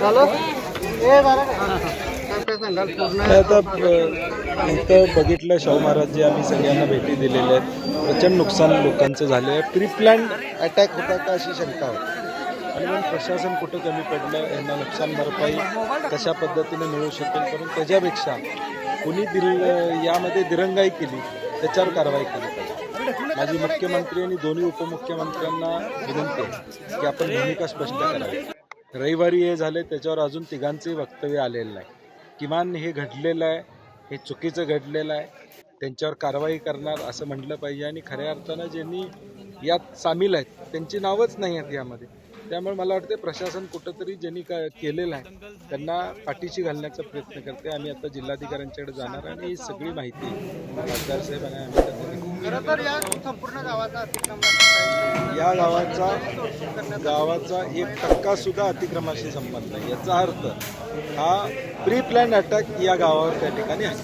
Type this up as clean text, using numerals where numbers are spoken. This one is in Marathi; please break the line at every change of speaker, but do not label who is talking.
आता इथं बघितलं शाहू महाराज जे आम्ही सगळ्यांना भेटी दिलेल्या आहेत, प्रचंड नुकसान लोकांचं झालं आहे. प्री प्लॅन अटॅक होता का अशी शंका होती. आणि मग प्रशासन कुठं कमी पडलं, यांना नुकसान भरपाई कशा पद्धतीने मिळू शकेल, पण त्याच्यापेक्षा कुणी यामध्ये दिरंगाई केली त्याच्यावर कारवाई केली पाहिजे. माझी मुख्यमंत्री आणि दोन्ही उपमुख्यमंत्र्यांना विनंती आहे की आपण भूमिका स्पष्ट करावी. रविवारी हे झाले, त्याच्यावर अजून तिघांचंही वक्तव्य आलेलं नाही. किमान हे घडलेलं आहे, हे चुकीचं घडलेलं आहे, त्यांच्यावर कारवाई करणार असं म्हटलं पाहिजे. आणि खऱ्या अर्थानं ज्यांनी यात सामील आहेत त्यांची नावच नाही आहेत यामध्ये. त्यामुळे मला वाटतं प्रशासन कुठंतरी ज्यांनी केलेलं आहे त्यांना पाठीशी घालण्याचा प्रयत्न करते. आम्ही आता जिल्हाधिकाऱ्यांच्याकडे जाणार आणि ही सगळी माहिती खासदार साहेब आणि आम्ही या गावाचा 1% सुद्धा अतिक्रमाशी संबंध नाही. याचा अर्थ हा प्री प्लॅन अटॅक या गावावर त्या ठिकाणी आहे.